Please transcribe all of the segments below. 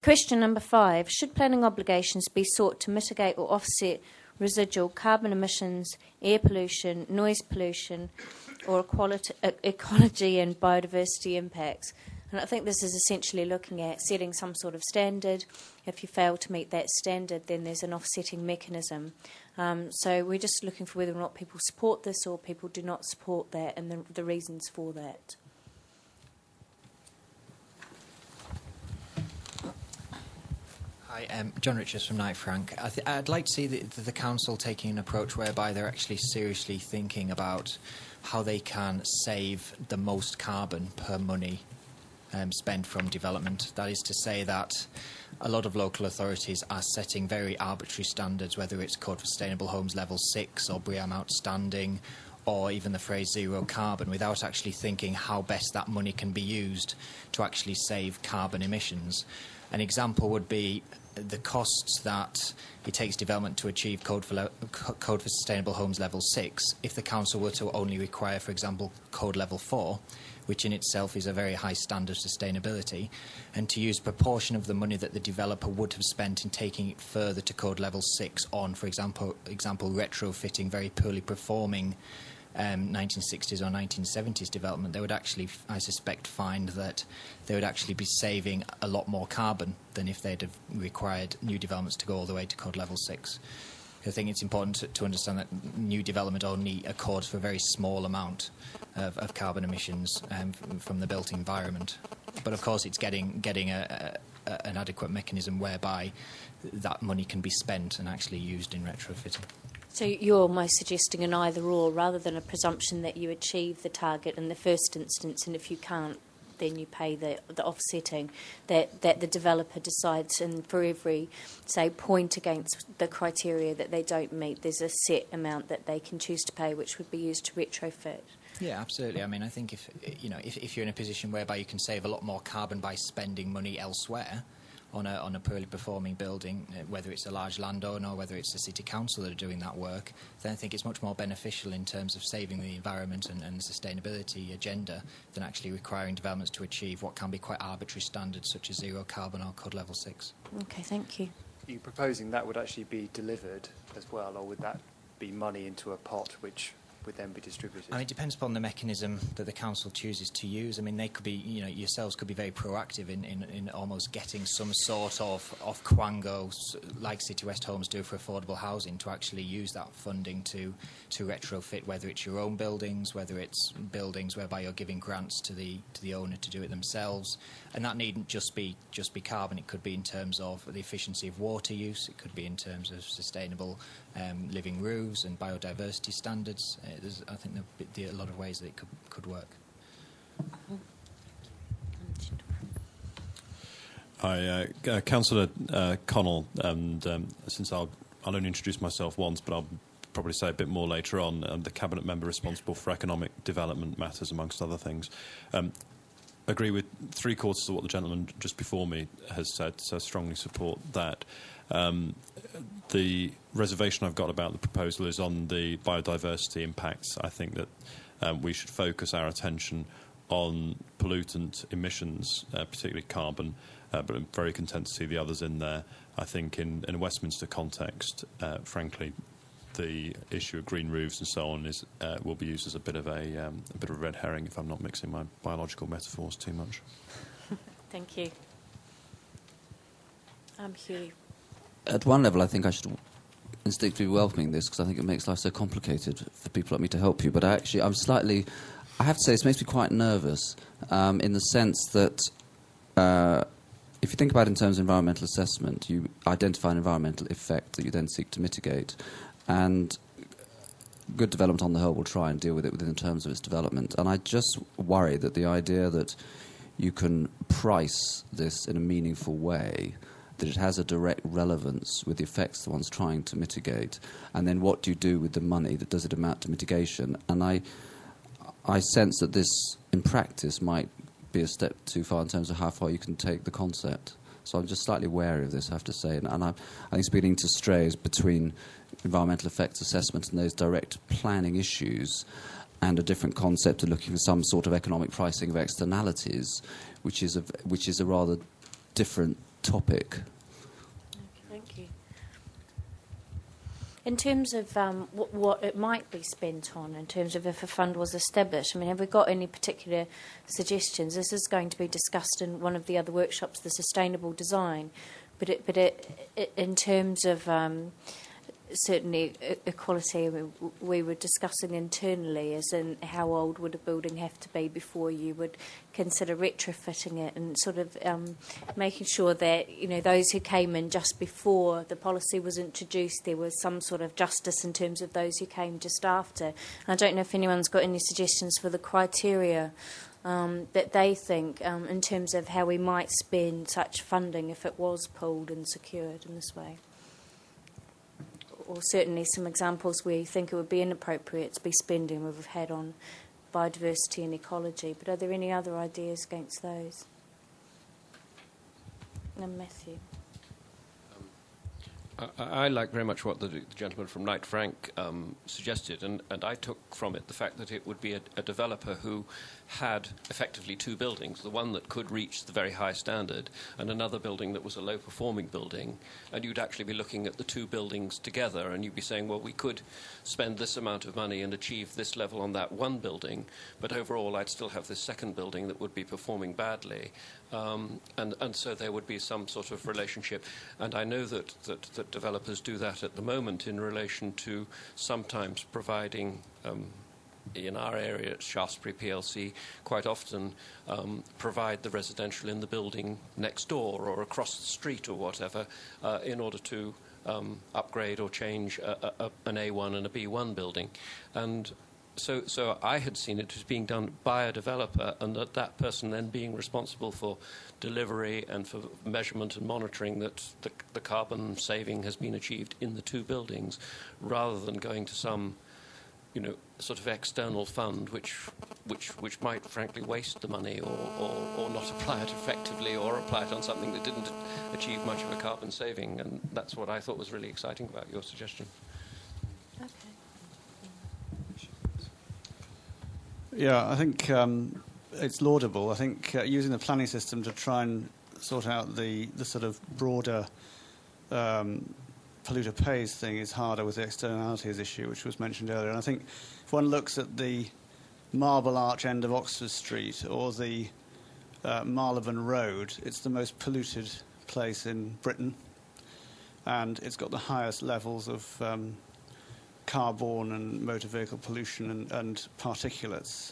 Question number 5. Should planning obligations be sought to mitigate or offset residual carbon emissions, air pollution, noise pollution, or ecology and biodiversity impacts? And I think this is essentially looking at setting some sort of standard. If you fail to meet that standard, then there's an offsetting mechanism. So we're just looking for whether or not people support this or people do not support that, and the reasons for that. Hi, John Richards from Knight Frank. I'd like to see the Council taking an approach whereby they're actually seriously thinking about how they can save the most carbon per money spent from development. That is to say that a lot of local authorities are setting very arbitrary standards, whether it's Code for Sustainable Homes Level 6 or BREEAM Outstanding, or even the phrase zero carbon, without actually thinking how best that money can be used to actually save carbon emissions. An example would be the costs that it takes development to achieve Code for Sustainable Homes Level 6 if the Council were to only require, for example, Code Level 4, which in itself is a very high standard of sustainability, and to use a proportion of the money that the developer would have spent in taking it further to Code Level 6 on, for example retrofitting very poorly performing 1960s or 1970s development, they would actually, I suspect, find that they would actually be saving a lot more carbon than if they'd have required new developments to go all the way to Code Level 6. I think it's important to understand that new development only accords for a very small amount of carbon emissions from the built environment. But of course it's getting an adequate mechanism whereby that money can be spent and actually used in retrofitting. So you're almost suggesting an either-or rather than a presumption that you achieve the target in the first instance, and if you can't, then you pay the offsetting, that the developer decides, and for every, say, point against the criteria that they don't meet, there's a set amount that they can choose to pay, which would be used to retrofit. Yeah, absolutely. I mean, I think if you're in a position whereby you can save a lot more carbon by spending money elsewhere on a poorly performing building, whether it's a large landowner or whether it's the city council that are doing that work, then I think it's much more beneficial in terms of saving the environment and the sustainability agenda than actually requiring developments to achieve what can be quite arbitrary standards such as zero carbon or Code Level 6. Okay, thank you. Are you proposing that would actually be delivered as well, or would that be money into a pot which would then be distributed? I mean, it depends upon the mechanism that the council chooses to use. I mean, they could be, yourselves could be very proactive in almost getting some sort of quango, like City West Homes do for affordable housing, to actually use that funding to retrofit, whether it's your own buildings, whether it's buildings whereby you're giving grants to the owner to do it themselves. And that needn't just be carbon. It could be in terms of the efficiency of water use. It could be in terms of sustainable living roofs and biodiversity standards. I think there are a lot of ways that it could work. Hi, Councillor Connell, and since I'll only introduce myself once, but I'll probably say a bit more later on, the Cabinet Member responsible for economic development matters, amongst other things. Agree with three-quarters of what the gentleman just before me has said, so strongly support that. The reservation I've got about the proposal is on the biodiversity impacts. I think that we should focus our attention on pollutant emissions, particularly carbon, but I'm very content to see the others in there. I think in a Westminster context, frankly, the issue of green roofs and so on will be used as a bit of a red herring if I'm not mixing my biological metaphors too much. Thank you. Hugh. At one level, I think I should instinctively be welcoming this because I think it makes life so complicated for people like me to help you. But I have to say, this makes me quite nervous in the sense that if you think about it in terms of environmental assessment, you identify an environmental effect that you then seek to mitigate. And good development on the whole will try and deal with it within the terms of its development. And I just worry that the idea that you can price this in a meaningful way, that it has a direct relevance with the effects the one's trying to mitigate, and then what do you do with the money that does it amount to mitigation? And I sense that this, in practice, might be a step too far in terms of how far you can take the concept. So I'm just slightly wary of this, I have to say. And I think it's beginning to stray between environmental effects assessment and those direct planning issues and a different concept of looking for some sort of economic pricing of externalities, which is a rather different topic. Okay, thank you. In terms of what it might be spent on, in terms of if a fund was established, I mean, have we got any particular suggestions? This is going to be discussed in one of the other workshops, the sustainable design, but in terms of certainly equality, I mean, we were discussing internally as in how old would a building have to be before you would consider retrofitting it, and sort of making sure that, you know, those who came in just before the policy was introduced, there was some sort of justice in terms of those who came just after. And I don't know if anyone's got any suggestions for the criteria that they think in terms of how we might spend such funding if it was pooled and secured in this way. Or certainly some examples where you think it would be inappropriate to be spending we've had on biodiversity and ecology. But are there any other ideas against those? And Matthew. I like very much what the gentleman from Knight Frank suggested, and I took from it the fact that it would be a developer who had effectively two buildings, the one that could reach the very high standard and another building that was a low-performing building, and you'd actually be looking at the two buildings together and you'd be saying, well, we could spend this amount of money and achieve this level on that one building, but overall I'd still have this second building that would be performing badly. And so there would be some sort of relationship. And I know that developers do that at the moment in relation to sometimes providing, in our area at Shaftesbury PLC, quite often provide the residential in the building next door or across the street or whatever in order to upgrade or change an A1 and a B1 building. And so I had seen it as being done by a developer, and that person then being responsible for delivery and for measurement and monitoring that the carbon saving has been achieved in the two buildings, rather than going to some, you know, sort of external fund which might frankly waste the money or not apply it effectively, or apply it on something that didn't achieve much of a carbon saving. And that's what I thought was really exciting about your suggestion. Okay. Yeah, I think it's laudable. I think using the planning system to try and sort out the sort of broader polluter pays thing is harder with the externalities issue, which was mentioned earlier. And I think if one looks at the Marble Arch end of Oxford Street or the Marylebone Road, it's the most polluted place in Britain, and it's got the highest levels of car-borne and motor vehicle pollution and particulates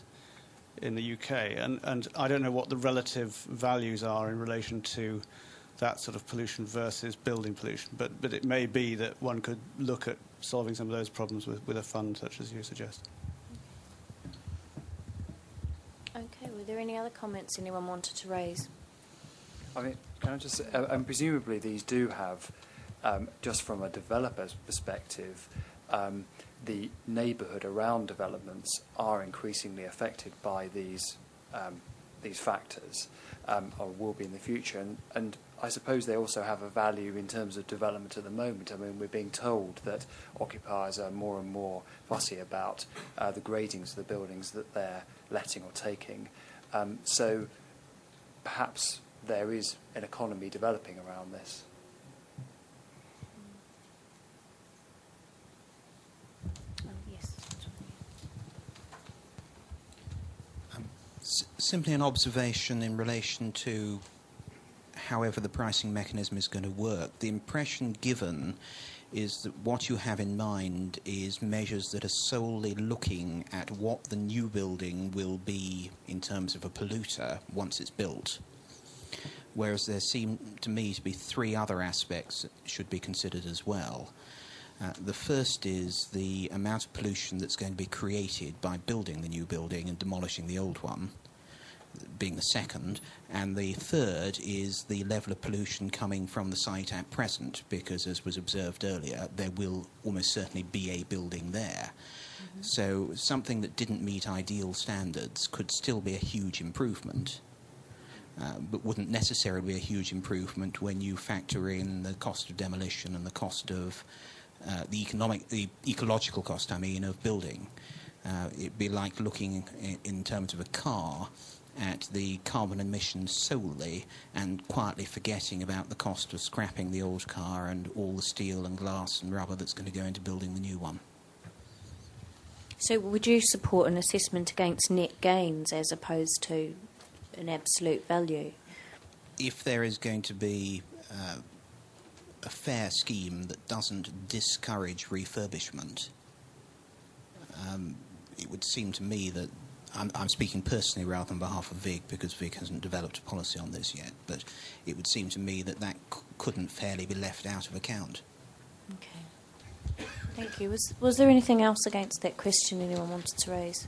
in the UK. And I don't know what the relative values are in relation to that sort of pollution versus building pollution, but it may be that one could look at solving some of those problems with a fund such as you suggest. Okay, were there any other comments anyone wanted to raise? I mean, can I just say, and presumably these do have, just from a developer's perspective, the neighbourhood around developments are increasingly affected by these factors, or will be in the future. And I suppose they also have a value in terms of development at the moment. I mean, we're being told that occupiers are more and more fussy about the gradings of the buildings that they're letting or taking. So perhaps there is an economy developing around this. Simply an observation in relation to however the pricing mechanism is going to work. The impression given is that what you have in mind is measures that are solely looking at what the new building will be in terms of a polluter once it's built, whereas there seem to me to be three other aspects that should be considered as well. The first is the amount of pollution that's going to be created by building the new building and demolishing the old one, being the second, and the third is the level of pollution coming from the site at present, because as was observed earlier, there will almost certainly be a building there. Mm-hmm. So something that didn't meet ideal standards could still be a huge improvement, but wouldn't necessarily be a huge improvement when you factor in the cost of demolition and the cost of the ecological cost, of building. It'd be like looking in terms of a car at the carbon emissions solely and quietly forgetting about the cost of scrapping the old car and all the steel and glass and rubber that's going to go into building the new one. So would you support an assessment against net gains as opposed to an absolute value? If there is going to be a fair scheme that doesn't discourage refurbishment, it would seem to me that I'm speaking personally rather than on behalf of VIG, because VIG hasn't developed a policy on this yet, but it would seem to me that couldn't fairly be left out of account. Okay. Thank you. Was there anything else against that question anyone wanted to raise?